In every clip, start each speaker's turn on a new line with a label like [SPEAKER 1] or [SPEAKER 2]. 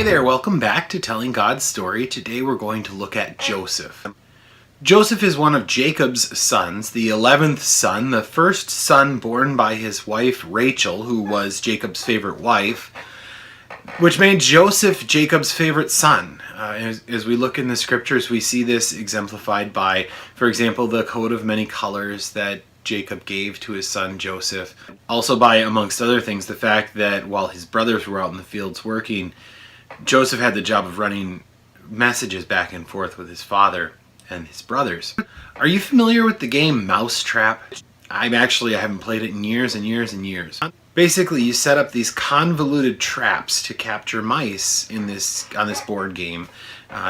[SPEAKER 1] Hey there, welcome back to Telling God's Story. Today we're going to look at Joseph. Joseph is one of Jacob's sons, the 11th son, the first son born by his wife Rachel, who was Jacob's favorite wife, which made Joseph Jacob's favorite son. As we look in the scriptures, we see this exemplified by, for example, the coat of many colors that Jacob gave to his son Joseph. Also by, amongst other things, the fact that while his brothers were out in the fields working, Joseph had the job of running messages back and forth with his father and his brothers. Are you familiar with the game Mousetrap? I haven't played it in years and years and years. Basically, you set up these convoluted traps to capture mice on this board game.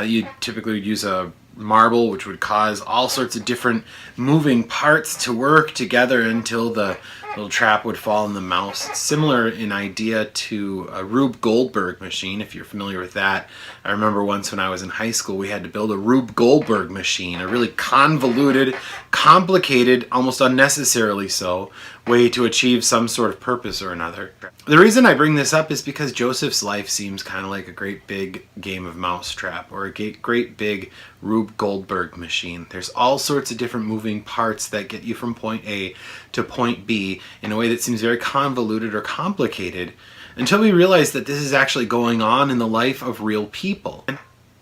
[SPEAKER 1] You typically would use a marble, which would cause all sorts of different moving parts to work together until the little trap would fall in the mouse. It's similar in idea to a Rube Goldberg machine, if you're familiar with that. I remember once when I was in high school, we had to build a Rube Goldberg machine, a really convoluted, complicated, almost unnecessarily so, way to achieve some sort of purpose or another. The reason I bring this up is because Joseph's life seems kind of like a great big game of Mousetrap or a great big Rube Goldberg machine. There's all sorts of different moving parts that get you from point A to point B in a way that seems very convoluted or complicated until we realize that this is actually going on in the life of real people.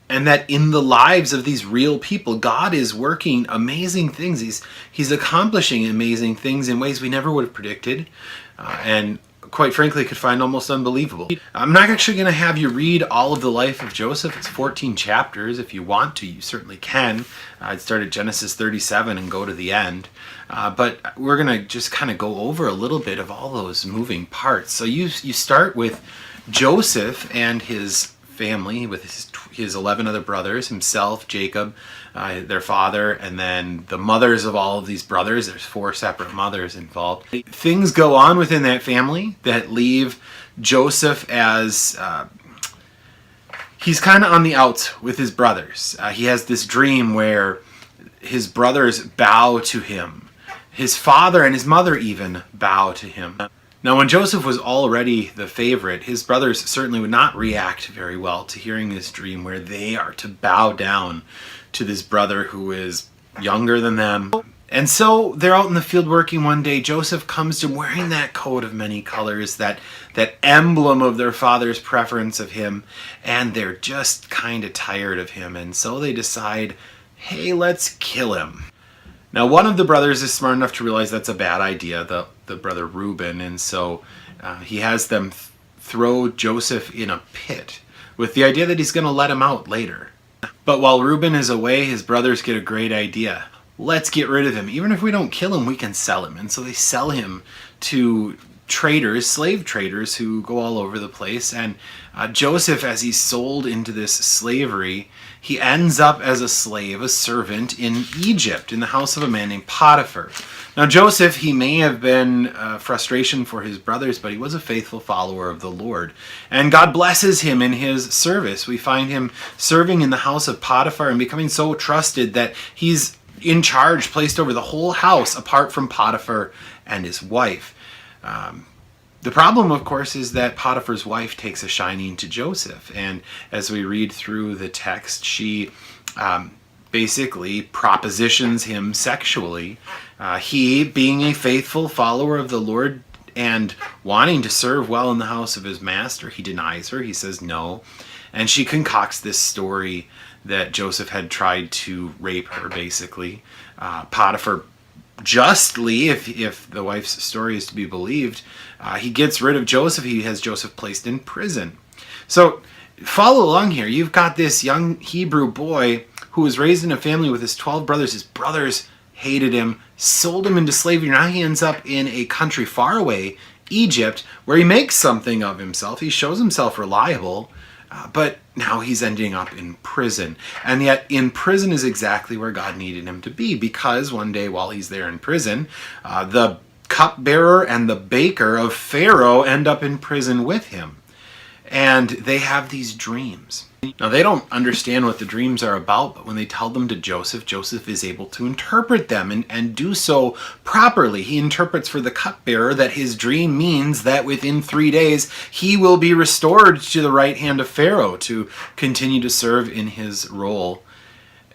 [SPEAKER 1] And that in the lives of these real people, God is working amazing things. He's accomplishing amazing things in ways we never would have predicted, and quite frankly could find almost unbelievable. I'm not actually going to have you read all of the life of Joseph. It's 14 chapters. If you want to, you certainly can. I'd start at Genesis 37 and go to the end. But we're going to just kind of go over a little bit of all those moving parts. So you start with Joseph and his family, with his 11 other brothers, himself, Jacob, their father, and then the mothers of all of these brothers. There's 4 separate mothers involved. Things go on within that family that leave Joseph as he's kind of on the outs with his brothers. He has this dream where his brothers bow to him. His father and his mother even bow to him. Now, when Joseph was already the favorite, his brothers certainly would not react very well to hearing this dream where they are to bow down to this brother who is younger than them. And so they're out in the field working one day. Joseph comes to them wearing that coat of many colors, that emblem of their father's preference of him, and they're just kind of tired of him. And so they decide, hey, let's kill him. Now, one of the brothers is smart enough to realize that's a bad idea, the brother Reuben, and so he has them throw Joseph in a pit with the idea that he's going to let him out later. But while Reuben is away, his brothers get a great idea. Let's get rid of him. Even if we don't kill him, we can sell him. And so they sell him to traders, slave traders who go all over the place. And Joseph, as he's sold into this slavery, he ends up as a slave, a servant in Egypt, in the house of a man named Potiphar. Now Joseph, he may have been frustration for his brothers, but he was a faithful follower of the Lord. And God blesses him in his service. We find him serving in the house of Potiphar and becoming so trusted that he's in charge, placed over the whole house, apart from Potiphar and his wife. The problem, of course, is that Potiphar's wife takes a shining to Joseph. And as we read through the text, she basically propositions him sexually. He, being a faithful follower of the Lord and wanting to serve well in the house of his master, he denies her. He says no. And she concocts this story that Joseph had tried to rape her, basically. Potiphar, justly, if the wife's story is to be believed, he gets rid of Joseph. He has Joseph placed in prison. So follow along here. You've got this young Hebrew boy who was raised in a family with his 12 brothers. His brothers hated him, sold him into slavery. Now he ends up in a country far away, Egypt, where he makes something of himself. He shows himself reliable, but now he's ending up in prison. And yet in prison is exactly where God needed him to be, because one day while he's there in prison, the cupbearer and the baker of Pharaoh end up in prison with him. and they have these dreams. Now, they don't understand what the dreams are about, but when they tell them to Joseph, Joseph is able to interpret them and do so properly. He interprets for the cupbearer that his dream means that within 3 days he will be restored to the right hand of Pharaoh to continue to serve in his role.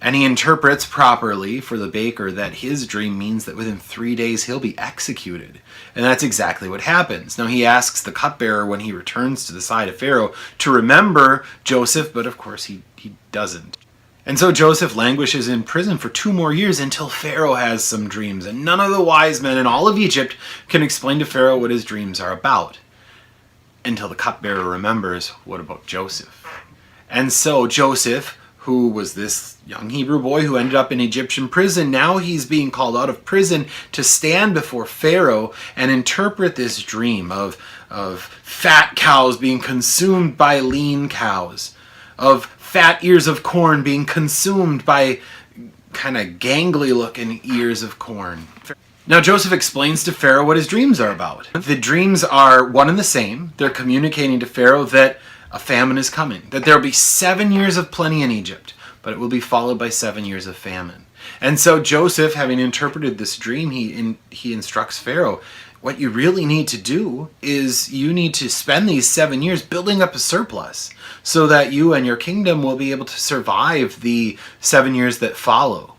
[SPEAKER 1] And he interprets properly for the baker that his dream means that within 3 days he'll be executed. And that's exactly what happens. Now, he asks the cupbearer when he returns to the side of Pharaoh to remember Joseph, but of course he doesn't. And so Joseph languishes in prison for 2 more years until Pharaoh has some dreams. And none of the wise men in all of Egypt can explain to Pharaoh what his dreams are about. Until the cupbearer remembers, what about Joseph? And so Joseph, who was this young Hebrew boy who ended up in Egyptian prison, now he's being called out of prison to stand before Pharaoh and interpret this dream of fat cows being consumed by lean cows, of fat ears of corn being consumed by kind of gangly looking ears of corn. Now, Joseph explains to Pharaoh what his dreams are about. The dreams are one and the same. They're communicating to Pharaoh that a famine is coming, that there will be 7 years of plenty in Egypt, but it will be followed by 7 years of famine. And so Joseph, having interpreted this dream, he instructs Pharaoh, what you really need to do is you need to spend these 7 years building up a surplus so that you and your kingdom will be able to survive the 7 years that follow.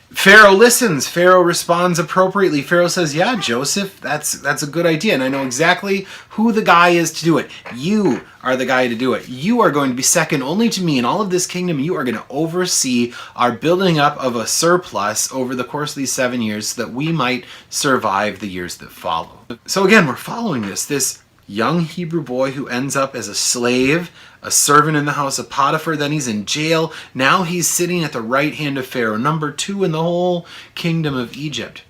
[SPEAKER 1] Pharaoh listens. Pharaoh responds appropriately. Pharaoh says, yeah, Joseph, that's a good idea, and I know exactly who the guy is to do it. You are the guy to do it. You are going to be second only to me in all of this kingdom. You are going to oversee our building up of a surplus over the course of these 7 years so that we might survive the years that follow. So again, we're following this young Hebrew boy who ends up as a slave, a servant in the house of Potiphar, then he's in jail. Now he's sitting at the right hand of Pharaoh, number 2 in the whole kingdom of Egypt.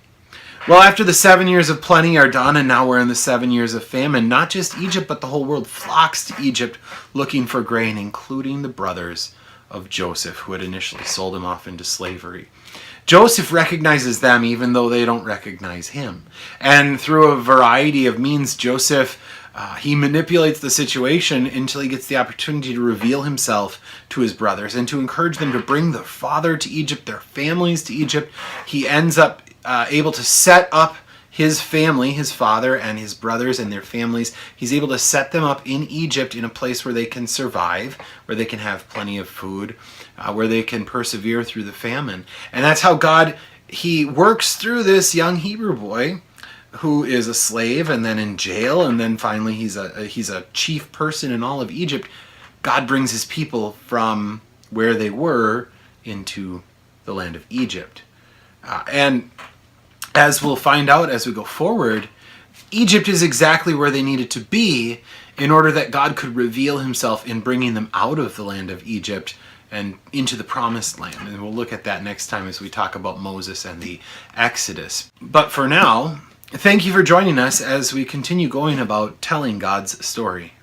[SPEAKER 1] Well, after the 7 years of plenty are done, and now we're in the 7 years of famine, not just Egypt, but the whole world flocks to Egypt looking for grain, including the brothers of Joseph, who had initially sold him off into slavery. Joseph recognizes them even though they don't recognize him. And through a variety of means, Joseph he manipulates the situation until he gets the opportunity to reveal himself to his brothers and to encourage them to bring their father to Egypt, their families to Egypt. He ends up able to set up his family, his father and his brothers and their families. He's able to set them up in Egypt in a place where they can survive, where they can have plenty of food, where they can persevere through the famine. And that's how God, he works through this young Hebrew boy who is a slave and then in jail, and then finally he's a chief person in all of Egypt. God brings his people from where they were into the land of Egypt. And as we'll find out as we go forward, Egypt is exactly where they needed to be in order that God could reveal himself in bringing them out of the land of Egypt and into the promised land. And we'll look at that next time as we talk about Moses and the Exodus. But for now, thank you for joining us as we continue going about telling God's story.